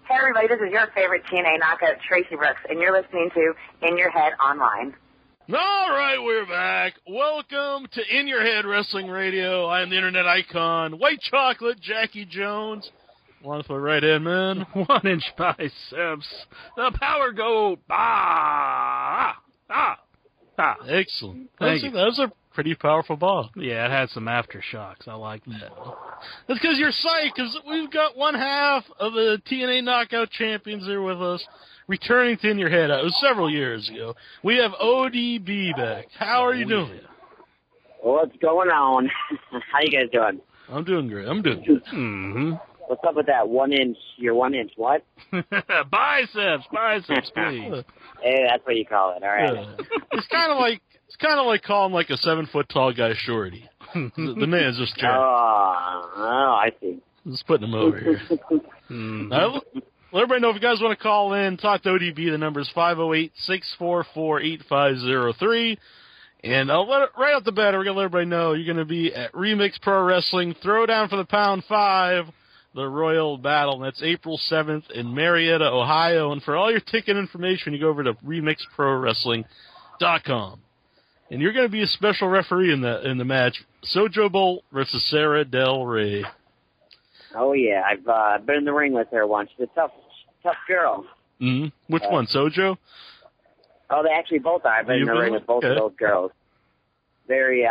Hey, everybody, this is your favorite TNA knockout, Tracy Brooks, and you're listening to In Your Head Online. All right, we're back. Welcome to In Your Head Wrestling Radio. I am the Internet icon, White Chocolate, Jackie Jones. One with my right hand man. 1 inch biceps. The power goat. Excellent. Thank you. That was a pretty powerful ball. Yeah, it had some aftershocks. I like that. That's because you're psyched, because we've got one half of the TNA Knockout Champions here with us, returning to In Your Head. It was several years ago. We have ODB back. How are you doing? What's going on? How you guys doing? I'm doing great. I'm doing good. Mm-hmm. What's up with that 1 inch? Your 1 inch what? biceps, please. Hey, that's what you call it. All right. Yeah. It's kind of like calling like a 7 foot tall guy shorty. The man's just giant. Oh, I see. Just putting him over here. Let everybody know if you guys want to call in, talk to ODB. The number is 508-644-8503. And right off the bat, we're going to let everybody know you're going to be at Remix Pro Wrestling Throwdown for the Pound 5, the Royal Battle. And that's April 7th in Marietta, Ohio. And for all your ticket information, you go over to remixprowrestling.com. And you're going to be a special referee in the match, Sojo Bolt versus Sarah Del Rey. Oh, yeah. I've been in the ring with her once. She's a tough girl. Mm-hmm. Which one, Sojo? Oh, they actually both are. I've been in the ring with both of those girls. Very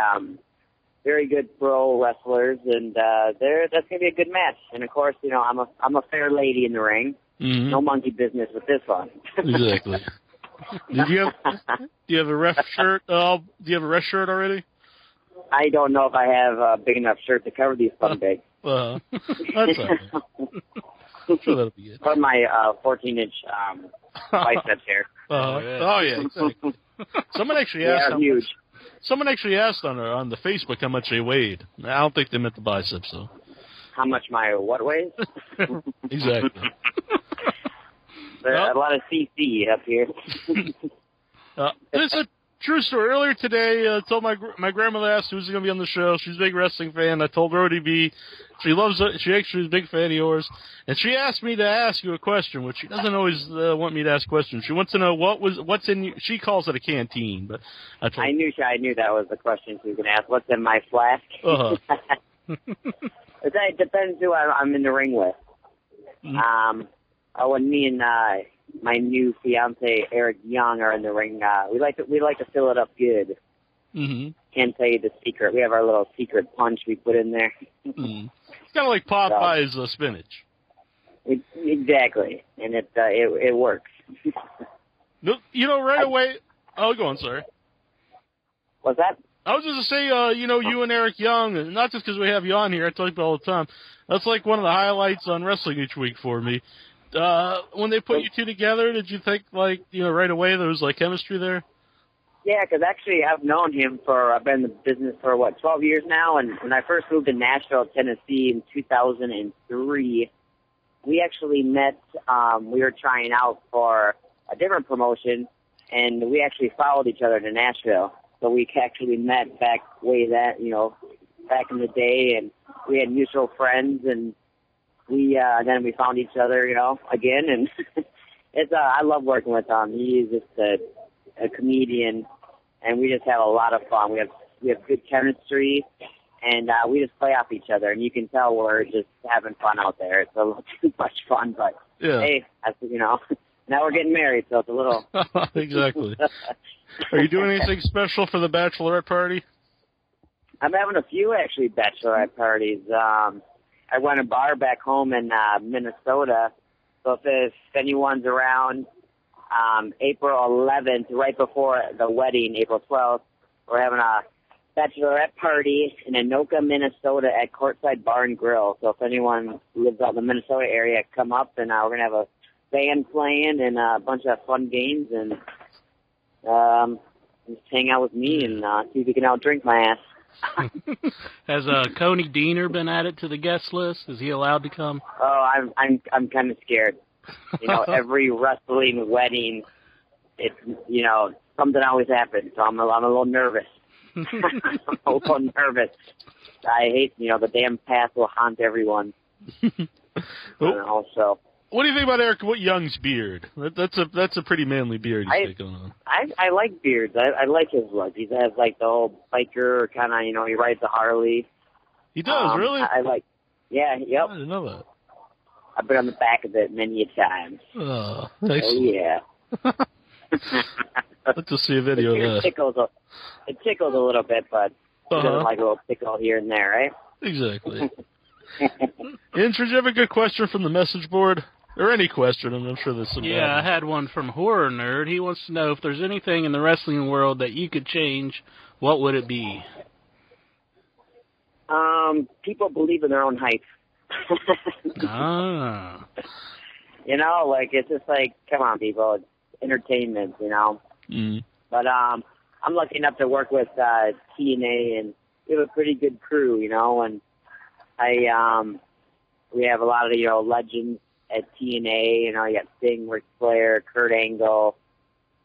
good pro wrestlers, and that's going to be a good match. And, of course, you know, I'm a fair lady in the ring. Mm-hmm. No monkey business with this one. Exactly. Do you have a ref shirt? Do you have a ref shirt already? I don't know if I have a big enough shirt to cover these sundays. That's all right. I'm sure that'll be it. Or my 14-inch biceps here. Oh yeah, exactly. Someone actually asked. Huge. Someone actually asked on the Facebook how much they weighed. I don't think they meant the biceps though. How much my what weighs? Exactly. There's a lot of CC up here. It's a true story. Earlier today, I told my grandmother asked who's going to be on the show. She's a big wrestling fan. I told her ODB. She actually is a big fan of yours. And she asked me to ask you a question, which she doesn't always want me to ask questions. She wants to know what's in. She calls it a canteen, but I knew that was the question she was going to ask. What's in my flask? It depends who I'm in the ring with. Mm-hmm. When me and my new fiance Eric Young are in the ring, we like to fill it up good. Mm-hmm. Can't tell you the secret. We have our little secret punch we put in there. Mm-hmm. It's kind of like Popeye's spinach. Exactly, and it works. You know, right away. Oh, go on, sorry. What's that? I was just to say, you and Eric Young, and not just because we have you on here, I tell you all the time. That's like one of the highlights on wrestling each week for me. When they put you two together, did you think, right away there was, chemistry there? Yeah, because actually I've known him I've been in the business for, 12 years now, and when I first moved to Nashville, Tennessee in 2003, we actually met, we were trying out for a different promotion, and we actually followed each other to Nashville. So we actually met back in the day, and we had mutual friends, and then we found each other, again, and I love working with him. He is just a comedian, and we just have a lot of fun. We have good chemistry, and we just play off each other, and you can tell we're just having fun out there. It's a little too much fun, but hey, now we're getting married, so it's a little exactly. Are you doing anything special for the bachelorette party? I'm having a few actually bachelorette parties. I run a bar back home in Minnesota, so if anyone's around, April 11th, right before the wedding, April 12th, we're having a bachelorette party in Anoka, Minnesota at Courtside Bar and Grill. So if anyone lives out in the Minnesota area, come up, and we're going to have a band playing and a bunch of fun games, and just hang out with me and see if you can outdrink my ass. Has Coney Diener been added to the guest list? Is he allowed to come? Oh, I'm kind of scared. Every wrestling wedding, it's something always happens. So I'm a little nervous. I'm a little nervous. I hate the damn past will haunt everyone. So What do you think about Eric Young's beard? That's a pretty manly beard he's got going on. I like beards. I like his look. He has like the old biker kind of, he rides a Harley. He does, really? I like. Yeah, yep. I didn't know that. I've been on the back of it many a times. Oh, nice. Oh yeah. Let's just see a video of that. It tickles a little bit, but it doesn't like a little tickle here and there, right? Exactly. Inch, did you have a good question from the message board? Or any question, I'm sure there's some. Yeah, I had one from Horror Nerd. He wants to know if there's anything in the wrestling world that you could change, what would it be? People believe in their own hype. Ah. It's just like, come on, people, it's entertainment, Mm. But I'm lucky enough to work with TNA, and we have a pretty good crew, and we have a lot of legends at TNA. You got Sting, Ric Flair, Kurt Angle,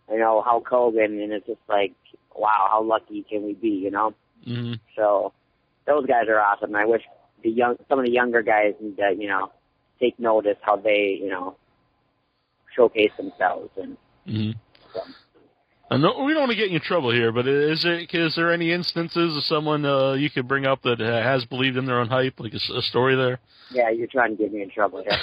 Hulk Hogan, and it's just like, wow, how lucky can we be, Mm-hmm. So those guys are awesome. I wish some of the younger guys need to, take notice how they, showcase themselves. And mm-hmm. So. I know we don't want to get you in trouble here, but is there any instances of someone you could bring up that has believed in their own hype, like a story there? Yeah, you're trying to get me in trouble here.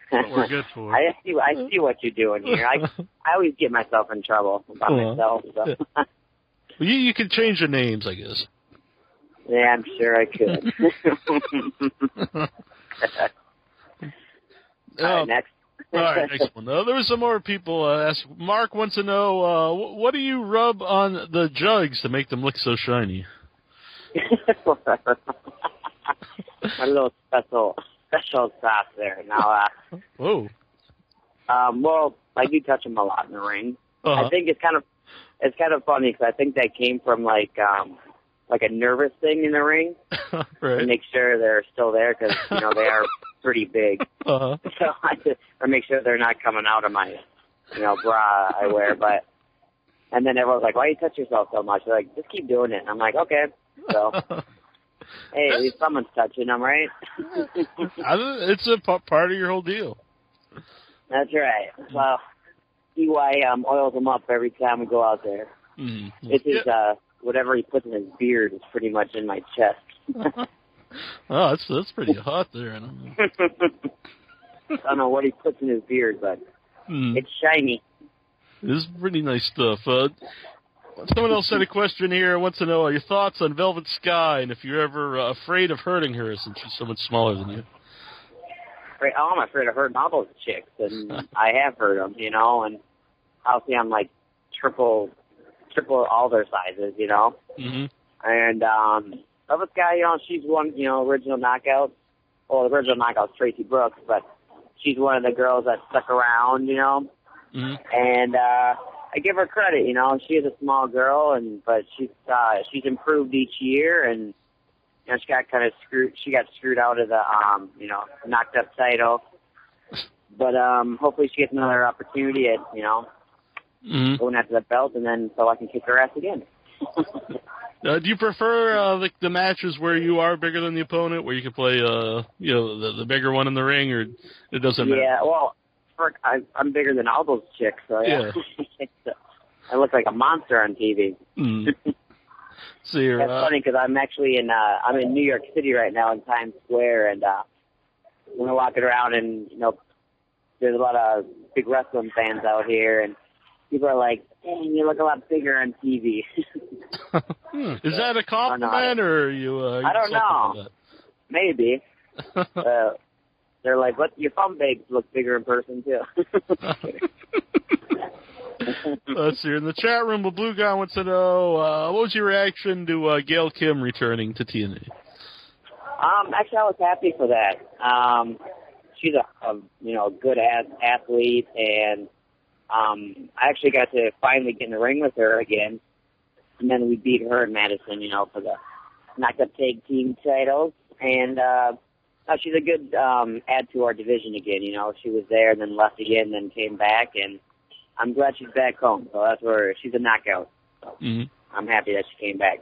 What we're good for. I see what you're doing here. I always get myself in trouble about myself. So. Yeah. Well, you could change the names, I guess. Yeah, I'm sure I could. All right, next. All right, next one. There were some more people ask. Mark wants to know, what do you rub on the jugs to make them look so shiny? A little special sauce there. Now, whoa. Well, I do touch them a lot in the ring. Uh-huh. I think it's kind of funny because I think that came from like a nervous thing in the ring right. to make sure they're still there because they are pretty big. Uh-huh. So I just make sure they're not coming out of my bra I wear. And then everyone's like, "Why you touch yourself so much?" They're like, "Just keep doing it." And I'm like, "Okay." So hey, at least someone's touching them, right? It's a part of your whole deal. That's right. Well, EY oils them up every time we go out there. Mm-hmm. This is whatever he puts in his beard is pretty much in my chest. Oh, that's pretty hot there. I don't know. I don't know what he puts in his beard, but it's shiny. This is pretty nice stuff. Someone else had a question here. Wants to know your thoughts on Velvet Sky and if you're ever afraid of hurting her since she's so much smaller than you. I'm afraid of hurting all those chicks, and I have hurt them, and obviously I'm like triple all their sizes, Mm-hmm. And Velvet Sky, she's one, original knockout. Well, the original knockout's Tracy Brooks, but she's one of the girls that stuck around, Mm-hmm. And I give her credit, she is a small girl, but she's improved each year, and she got screwed out of the knocked up title. But hopefully she gets another opportunity at mm-hmm. going after the belt, and then so I can kick her ass again. Do you prefer the matches where you are bigger than the opponent, where you can play the bigger one in the ring, or it doesn't matter? Yeah, well, I'm bigger than all those chicks, so yeah. I look like a monster on TV. Mm. So that's funny because I'm actually I'm in New York City right now in Times Square, and when I'm walking around, and there's a lot of big wrestling fans out here, and people are like, "Dang, you look a lot bigger on TV." Is that a compliment, or are you? I don't know. Maybe. They're like, "What? Your thumb babes look bigger in person too." Let's see. In the chat room, the Blue Guy wants to know what was your reaction to Gail Kim returning to TNA? Actually, I was happy for that. She's a good athlete, and I actually got to finally get in the ring with her again, and then we beat her in Madison, for the knocked up tag team titles, and she's a good add to our division again. She was there, and then left again, then came back, and I'm glad she's back home. So that's where she's a knockout. So I'm happy that she came back.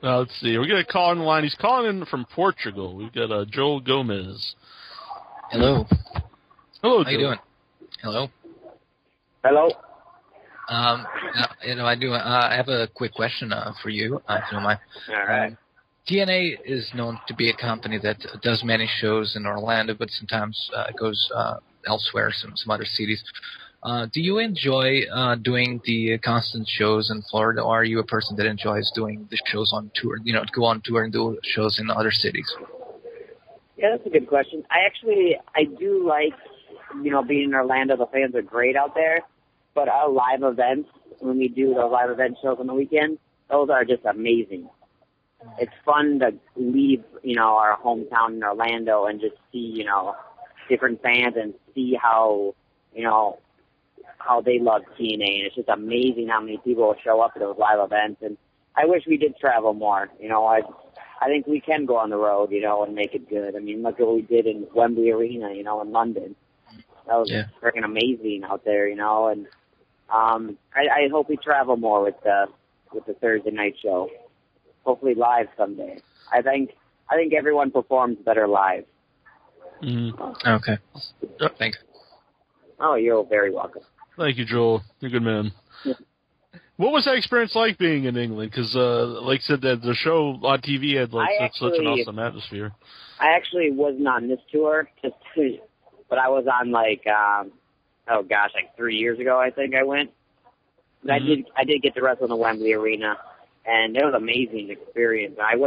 Let's see. We're going to call in the line. He's calling in from Portugal. We've got Joel Gomez. Hello. Hello, Joel. How you doing? Hello. Hello. I have a quick question for you, if you don't mind. All right. TNA is known to be a company that does many shows in Orlando, but sometimes it goes elsewhere, some other cities. Do you enjoy doing the constant shows in Florida, or are you a person that enjoys doing the shows on tour, go on tour and do shows in other cities? Yeah, that's a good question. I do like, being in Orlando. The fans are great out there. But our live events, when we do the live event shows on the weekend, those are just amazing. It's fun to leave, our hometown in Orlando and just see, different fans and see how they love TNA. And it's just amazing how many people will show up at those live events. And I wish we did travel more. I think we can go on the road, and make it good. I mean, look at what we did in Wembley Arena, in London. That was freaking amazing out there, and I hope we travel more with the Thursday night show. Hopefully live someday. I think everyone performs better live. Mm-hmm. Okay. Thanks. Oh, you're very welcome. Thank you, Joel. You're a good man. Yeah. What was that experience like being in England? Because, like I said, the show on TV had such an awesome atmosphere. I actually wasn't on this tour, but I was on 3 years ago, I think I went. But I did get to wrestle in the Wembley Arena, and it was an amazing experience. I'm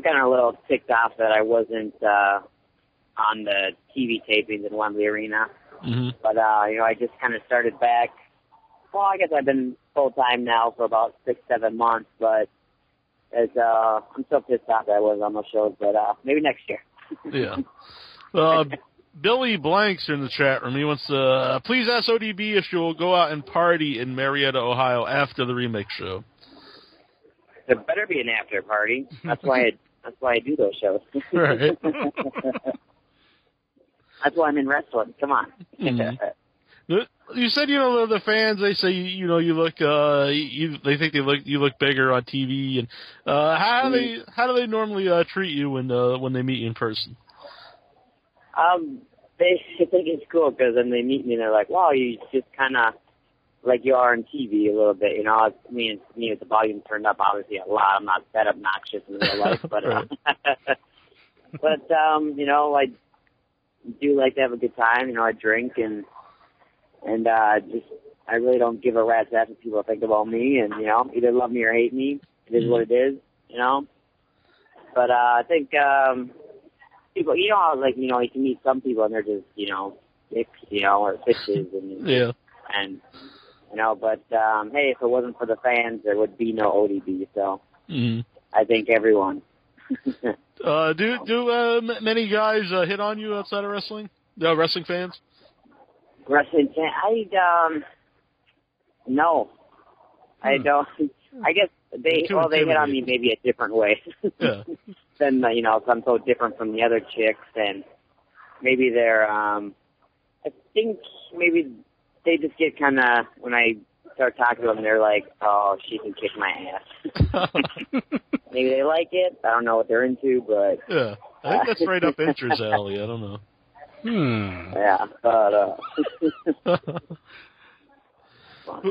kind of a little ticked off that I wasn't on the TV tapings in Wembley Arena. Mm-hmm. But, I just kind of started back. Well, I guess I've been full-time now for about 6-7 months, but I'm still pissed off that I wasn't on those shows, but maybe next year. Yeah. Billy Blanks in the chat room. He wants to please ask ODB if she will go out and party in Marietta, Ohio after the remake show. There better be an after party. That's why I do those shows. Right. That's why I'm in wrestling. Come on. Mm-hmm. You said the fans. They say you look. They think you look bigger on TV. And how do they normally treat you when they meet you in person? They think it's cool because then they meet me and they're like, "Wow, you just kind of like you are on TV a little bit." Me with the volume turned up obviously a lot. I'm not that obnoxious in real life, but I do like to have a good time. I drink and I really don't give a rat's ass what people think about me, and either love me or hate me. It is what it is, But I think people, how you can meet some people and they're just dicks, or bitches, and yeah, and But hey, if it wasn't for the fans, there would be no ODB. So I think everyone. Do many guys hit on you outside of wrestling? Wrestling fans? Wrestling fan? No. I don't. I guess they hit on me maybe a different way. Yeah. Than I'm so different from the other chicks, and maybe they're. I think maybe they just get kind of when I start talking to them, they're like, "Oh, she can kick my ass." Maybe they like it. I don't know what they're into, but yeah, I think that's right up Incher's alley. I don't know. Yeah, but.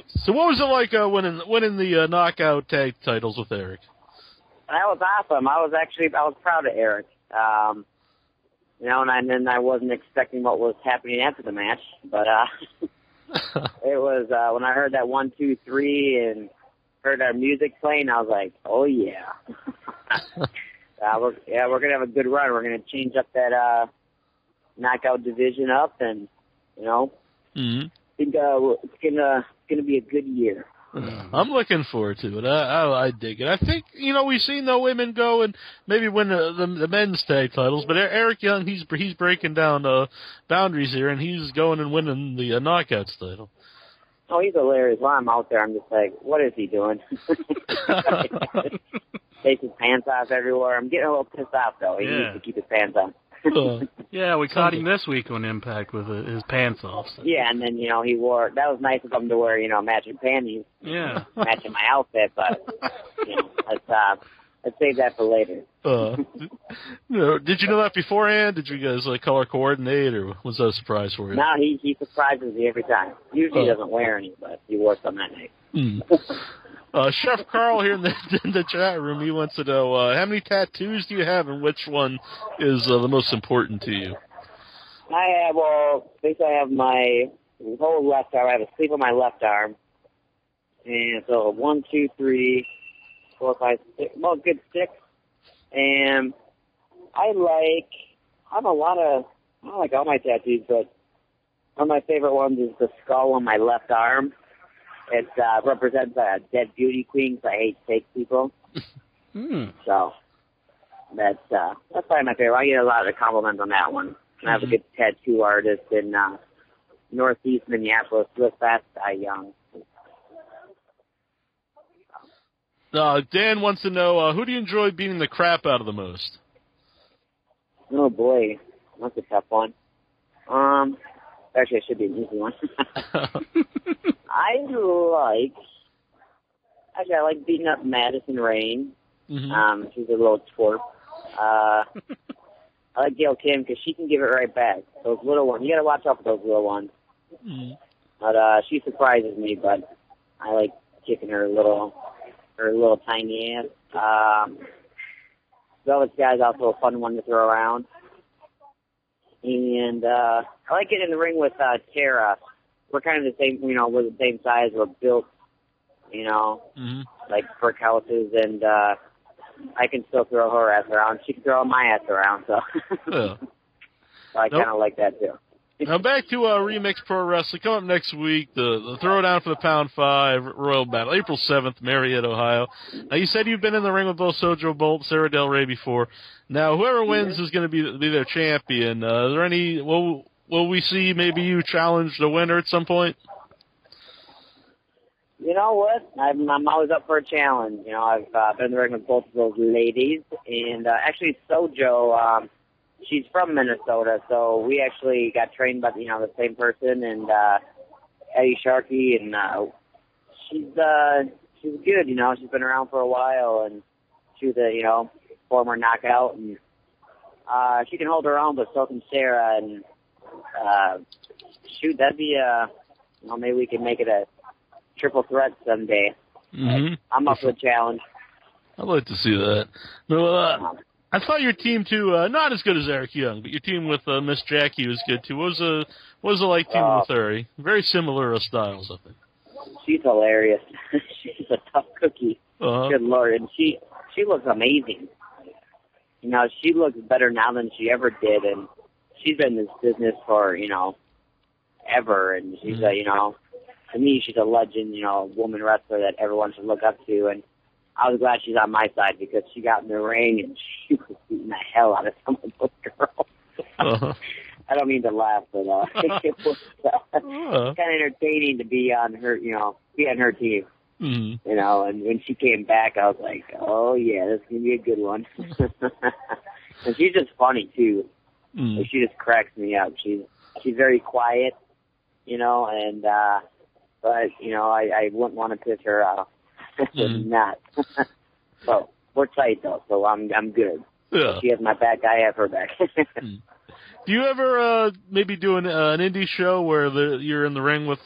So what was it like winning the knockout tag titles with Eric? That was awesome. I was proud of Eric. And then I wasn't expecting what was happening after the match, but it was when I heard that 1, 2, 3 and heard our music playing, I was like, oh yeah, we're gonna have a good run. We're gonna change up that knockout division up, and I think it's gonna be a good year. I'm looking forward to it. I dig it. I think we've seen the women go and maybe win the men's tag titles, but Eric Young he's breaking down boundaries here, and he's going and winning the knockouts title. Oh, he's hilarious. While I'm out there, I'm just like, what is he doing? Takes his pants off everywhere. I'm getting a little pissed off though. He needs to keep his pants on. Yeah, we caught him this week on Impact with his pants off. So. Yeah, and then, he wore, that was nice of him to wear, matching panties. Yeah. Matching my outfit, but, Let's save that for later. Did you know that beforehand? Did you guys color coordinate, or was that a surprise for you? No, he surprises me every time. Usually he doesn't wear any, but he wore some that night. Chef Carl here in the chat room, he wants to know, how many tattoos do you have, and which one is the most important to you? Basically I have my whole left arm. I have a sleeve on my left arm. And so 1, 2, 3, 4, 5, 6, well, good 6. And I don't like all my tattoos, but one of my favorite ones is the skull on my left arm. It represents a dead beauty queen, because I hate fake people. So that's probably my favorite. I get a lot of compliments on that one. And I have a good tattoo artist in Northeast Minneapolis, Swiss Fast Young. Dan wants to know, who do you enjoy beating the crap out of the most? Oh, boy. That's a tough one. Actually, it should be an easy one. I like beating up Madison Rain. Mm-hmm. She's a little twerp. I like Gail Kim because she can give it right back. Those little ones, you got to watch out for those little ones. Mm-hmm. But she surprises me, but I like kicking her little tiny ass. Velvet Sky's also a fun one to throw around. And I like getting in the ring with Tara. We're kind of the same, we're the same size. We're built, like brick houses, and I can still throw her ass around. She can throw my ass around, so, Yeah. So I kind of like that too. Now back to Remix Pro Wrestling. Come up next week, the Throwdown for the Pound 5 Royal Battle, April 7th, Marietta, Ohio. Now you said you've been in the ring with both Sojo Bolt, Sarah Del Rey before. Now whoever wins is going to be their champion. Is there any? Will we see maybe you challenge the winner at some point? You know what? I'm always up for a challenge. I've been in the ring with both of those ladies, and actually Sojo. She's from Minnesota, so we actually got trained by the same person, and Eddie Sharkey, and she's good. She's been around for a while, and she was a former knockout, and she can hold her own, but so can Sarah, and that'd be maybe we can make it a triple threat someday. Mm-hmm. I'm up for the challenge. I'd like to see that. No, I thought your team too, not as good as Eric Young, but your team with Miss Jackie was good too. What was it like teaming with her? Very similar styles, I think. She's hilarious. She's a tough cookie. Uh-huh. Good Lord, and she looks amazing. She looks better now than she ever did, and she's been in this business for ever, and she's to me she's a legend, woman wrestler that everyone should look up to, and I was glad she's on my side because she got in the ring and she was beating the hell out of some of those girls. Uh-huh. I don't mean to laugh, but it was kind of entertaining to be on her, be on her team. Mm-hmm. And when she came back, I was like, oh yeah, this is gonna be a good one. And she's just funny too. Mm-hmm. Like, she just cracks me up. She's very quiet, and but I wouldn't want to piss her off. Not. So we're tight though, so I'm good. Yeah. She has my back, I have her back. Do you ever maybe do an indie show where you're in the ring with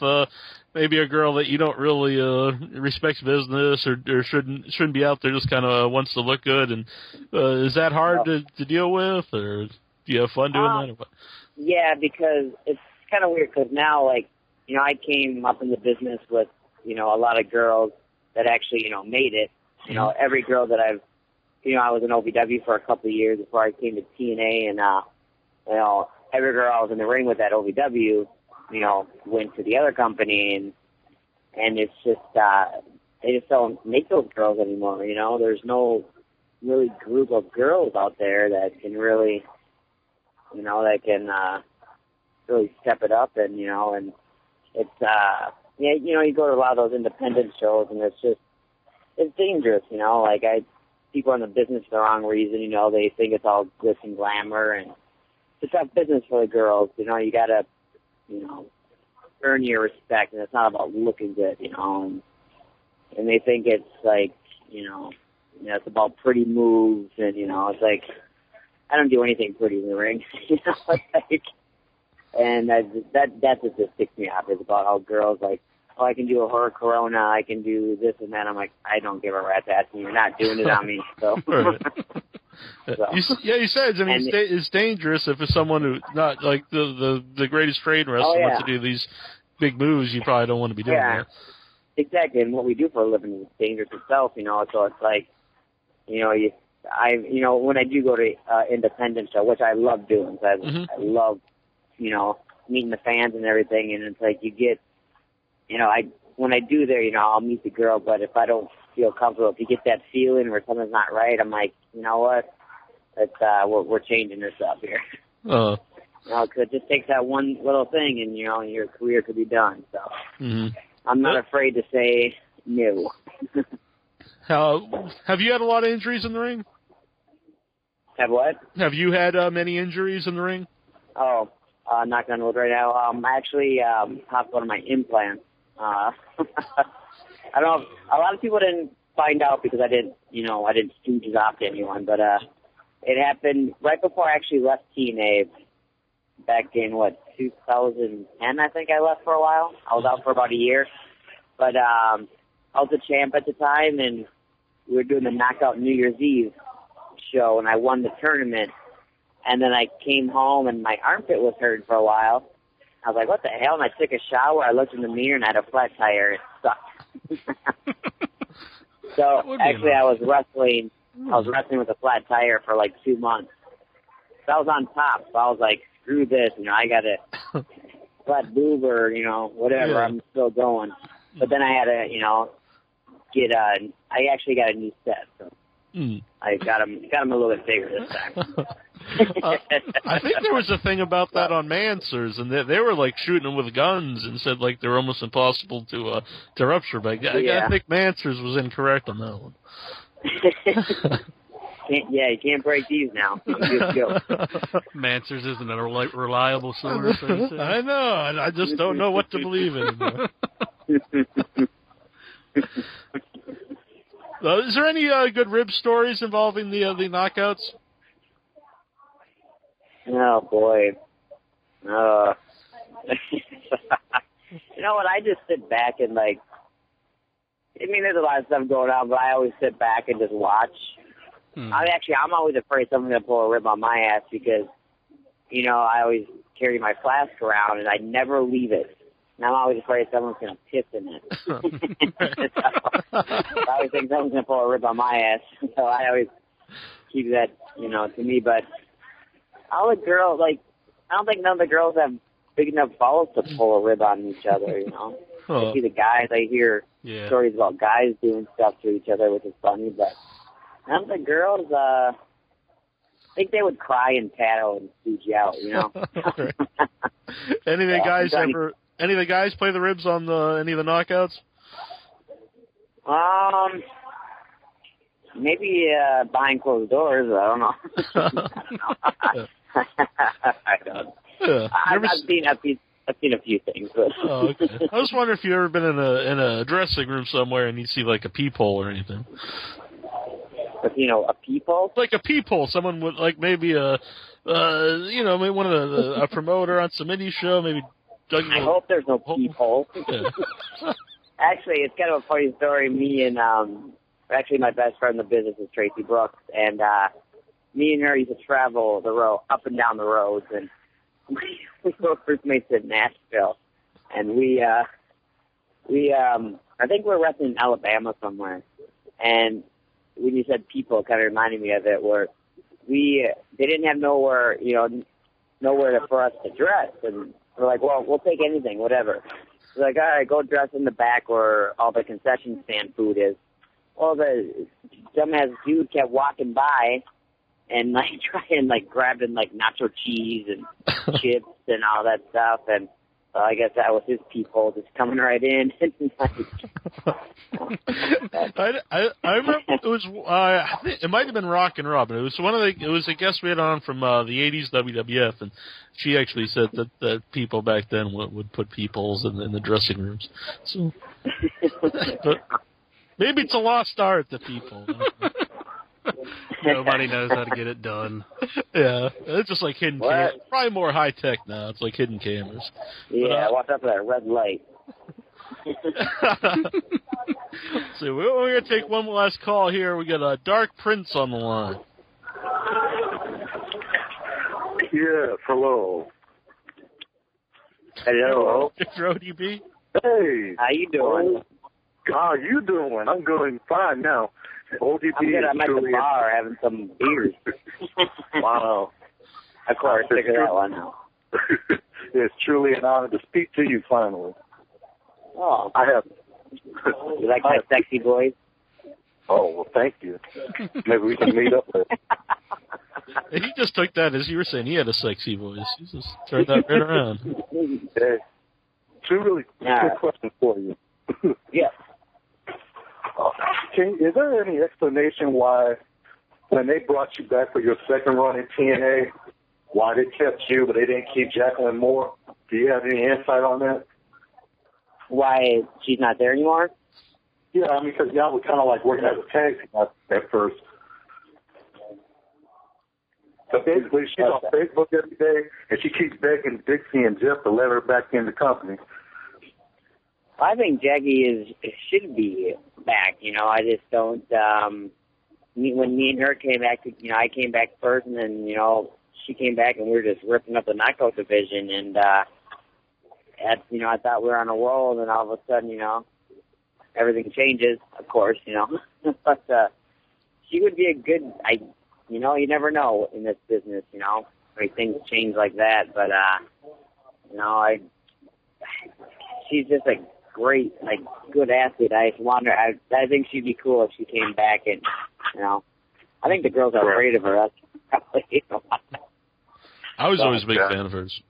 maybe a girl that you don't really respects business or shouldn't be out there, just kind of wants to look good, and is that hard to deal with, or do you have fun doing that? Yeah, because it's kind of weird because now I came up in the business with a lot of girls that actually, made it. Every girl that I was in OVW for a couple of years before I came to TNA, and, every girl I was in the ring with at OVW, went to the other company, and it's just, they just don't make those girls anymore, There's no really group of girls out there that can really, really step it up, and, and it's, you go to a lot of those independent shows, and it's dangerous, people are in the business for the wrong reason, they think it's all glitz and glamour, and it's a tough business for the girls, you gotta, earn your respect, and it's not about looking good, and they think it's you know, it's about pretty moves, and you know, it's like I don't do anything pretty in the ring, you know, like, and that just sticks me off. Is about how girls like, oh, I can do a horror corona, I can do this and that. I'm like, I don't give a rat's ass, and you're not doing it on me. So, so. You said, I mean, it's dangerous if it's someone who not like the greatest trained wrestler wants to do these big moves. You probably don't want to be doing that. Exactly, and what we do for a living is dangerous itself, you know. So it's like, you know, when I do go to independent show, which I love doing, so I love, you know, meeting the fans and everything, and it's like you get, you know, when I do there, you know, I'll meet the girl, but if I don't feel comfortable, if you get that feeling where something's not right, I'm like, you know what, it's we're changing this up here. You know, 'cause it just takes that one little thing, and you know, your career could be done. So. I'm not afraid to say no. Have you had a lot of injuries in the ring? Have what? Have you had many injuries in the ring? Oh, knock on wood right now. I actually popped one of my implants. I don't know. A lot of people didn't find out because I didn't stooge it off to anyone, but it happened right before I actually left TNA. Back in, 2010, I think I left for a while. I was out for about a year. But I was a champ at the time, and we were doing the Knockout New Year's Eve show, and I won the tournament. And then I came home, and my armpit was hurting for a while. I was like, what the hell? And I took a shower. I looked in the mirror, and I had a flat tire. It sucked. So, actually, I was wrestling with a flat tire for like 2 months. So I was on top, so I was like, screw this, you know, I got a flat boob or, you know, whatever, I'm still going. But then I had to, you know, I actually got a new set, so I got him a little bit bigger this time. I think there was a thing about that on Mansers, and they were like shooting them with guns and said like they're almost impossible to rupture, but I think Mansers was incorrect on that one. You can't break these now. Mansers isn't a reliable source. I know. I just don't know what to believe anymore. Is there any good rib stories involving the knockouts? Oh boy. You know what? I just sit back and like. I mean, there's a lot of stuff going on, but I always sit back and just watch. I'm always afraid someone's going to pull a rib on my ass because, you know, I always carry my flask around and I never leave it. And I'm always afraid someone's going to piss in it. I always think someone's going to pull a rib on my ass. So I always keep that, you know, to me. But all the girls, like, I don't think none of the girls have big enough balls to pull a rib on each other, you know. I see the guys, I hear stories about guys doing stuff to each other, which is funny, but none of the girls, I think they would cry and tattle and stooge you out, you know. Any of the guys play the ribs on any of the knockouts? Maybe behind closed doors. I don't know. I don't. Yeah. I've seen a few things. But. Oh, okay. I was wondering if you've ever been in a dressing room somewhere and you see like a peephole or anything. But, you know, a peephole? Like a peephole. Someone would, like, maybe maybe one of a promoter on some indie show, maybe. I hope there's no peephole. Yeah. Actually, it's kind of a funny story. Me and, actually my best friend in the business is Tracy Brooks, and me and her used to travel the road, up and down the roads, and we were first mates in Nashville, and we I think we were wrestling in Alabama somewhere, and when you said people, it kind of reminded me of it, where they didn't have nowhere for us to dress, and we're like, well, we'll take anything, whatever. We're like, all right, go dress in the back where all the concession stand food is. Well, the dumbass dude kept walking by and like trying like grabbing like nacho cheese and chips and all that stuff, and I guess that was his people just coming right in. I remember it was I think it might have been Rock and Robin. It was a guest we had on from the 80s WWF, and she actually said that people back then would put peoples in the dressing rooms. So, but maybe it's a lost art, the people. Nobody knows how to get it done. Yeah, it's just like hidden cameras. Probably more high tech now. It's like hidden cameras. Yeah, watch out for that red light. So we're going to take one last call here. We got a Dark Prince on the line. Yes, hello. Hello. It's ODB. Hey. How you doing? How you doing? I'm doing fine now. ODB I'm good. I'm at the bar having some beers. Wow. Of course, figure that one out. It's truly an honor to speak to you finally. Oh. I have. You like my sexy voice? Oh, well, thank you. Maybe we can meet up there. He just took that as you were saying. He had a sexy voice. He just turned that right around. Hey, two really quick questions for you. Yes. Is there any explanation why, when they brought you back for your second run in TNA, why they kept you but they didn't keep Jacqueline Moore? Do you have any insight on that? Why she's not there anymore? Yeah, I mean, because y'all were kind of like working as a tag team at first. So basically, she's on Facebook every day, and she keeps begging Dixie and Jeff to let her back in the company. I think Jackie should be back. You know, I just don't. When me and her came back, I came back first, and then she came back, and we were just ripping up the knockout division, and I thought we were on a roll, and then all of a sudden, everything changes, of course, but she would be a good. You never know in this business, I mean, things change like that, but she's just a great, good athlete. I just wonder. I think she'd be cool if she came back, and I think the girls are afraid of her. That's probably, I was always a big fan of hers.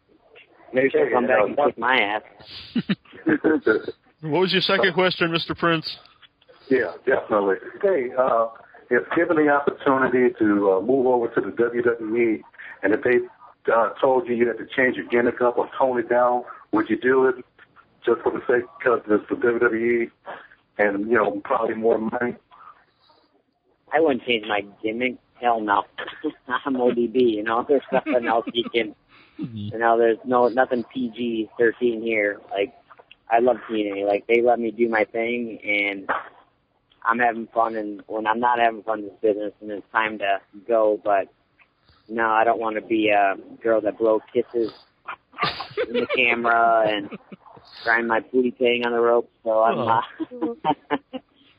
Maybe she'll come back and kick my ass. What was your second question, Mr. Prince? Yeah, definitely. Hey, if given the opportunity to move over to the WWE, and if they told you had to change your gimmick up or tone it down, would you do it just for the sake because it's the WWE and, probably more money? I wouldn't change my gimmick. Hell no. I'm ODB, There's nothing else you can, there's nothing PG-13 here. I love TNA. They let me do my thing, and I'm having fun. And when I'm not having fun in this business, and it's time to go, but no, I don't want to be a girl that blows kisses in the camera and grind my booty tang on the rope. So I'm not.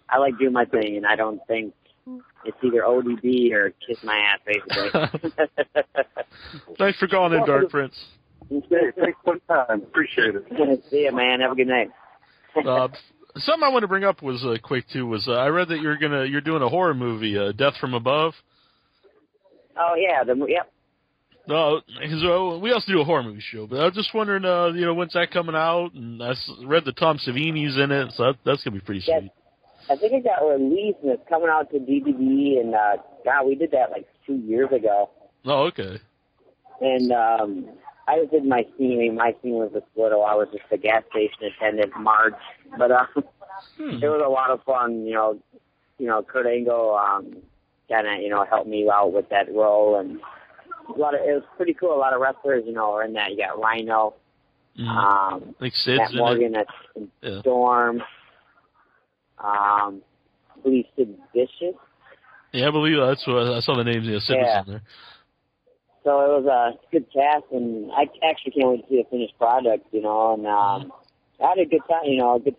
I like doing my thing, and I don't think it's either ODB or kiss my ass, basically. Thanks for calling in, Dark Prince. Hey, thanks for the time. Appreciate it. See ya, man. Have a good night. Something I want to bring up was quick too. Was I read that you're doing a horror movie, Death from Above? Oh yeah, yep. No, because we also do a horror movie show, but I was just wondering, when's that coming out? And I read that Tom Savini's in it, so that's gonna be pretty sweet. I think it got released and it's coming out to DVD, and we did that 2 years ago. Oh, okay. And I just did my scene. I mean, my scene was a little. I was just a gas station attendant, Marge. But it was a lot of fun. Kurt Angle kind of helped me out with that role, and it was pretty cool. A lot of wrestlers, are in that. You got Rhino, like Sid's Matt Morgan, that's Storm. I believe Sid Vicious. Yeah, I believe that's what I saw the names. Yeah, Sid was in there. So it was a good cast, and I actually can't wait to see the finished product, and I had a good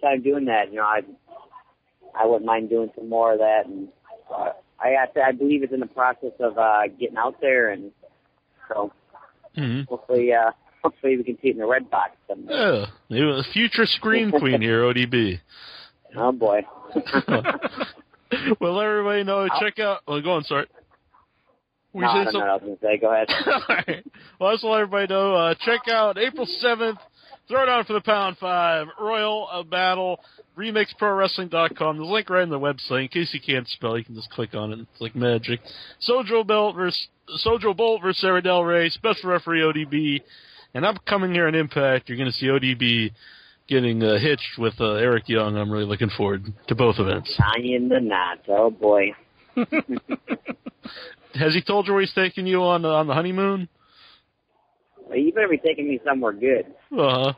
time, doing that. I wouldn't mind doing some more of that, and I believe it's in the process of getting out there, and so hopefully we can see it in the red box someday. Yeah, maybe a future screen queen here, ODB. Oh boy. Well, let everybody know. Check out. Well, go on, sorry. I don't know what I was going to say. Go ahead. Right. Well, let's let everybody know. Check out April 7th, Throwdown for the Pound 5, Royal Battle, RemixProWrestling.com. There's a link right on the website. In case you can't spell, you can just click on it. It's like magic. Sojo Bolt versus Sarah Del Rey, special referee ODB. And upcoming here on Impact, you're going to see ODB getting hitched with Eric Young. I'm really looking forward to both events. Tying the knot. Oh, boy. Has he told you where he's taking you on the honeymoon? Well, you better be taking me somewhere good. Uh-huh.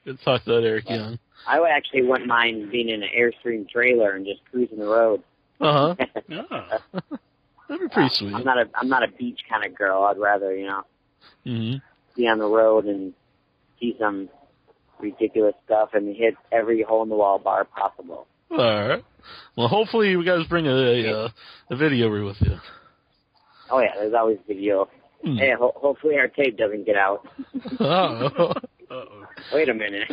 Good talk to that Eric Young. I actually wouldn't mind being in an Airstream trailer and just cruising the road. Uh-huh. Yeah. That'd be pretty sweet. I'm not a beach kind of girl. I'd rather, Mm-hmm. be on the road and see some ridiculous stuff and hit every hole-in-the-wall bar possible. All right. Well, hopefully you guys bring a video with you. Oh, yeah, there's always video. Hmm. Hey, hopefully our tape doesn't get out. Uh-oh. Wait a minute.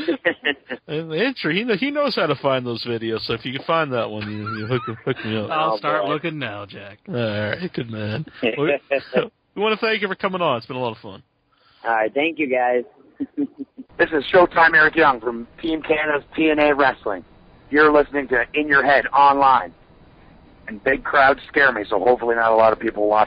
Entry, he knows how to find those videos, so if you can find that one, you hook me up. I'll start looking now, Jack. All right, good man. We want to thank you for coming on. It's been a lot of fun. All right, thank you, guys. This is Showtime Eric Young from Team Canada's TNA Wrestling. You're listening to In Your Head Online. And big crowds scare me, so hopefully not a lot of people watch.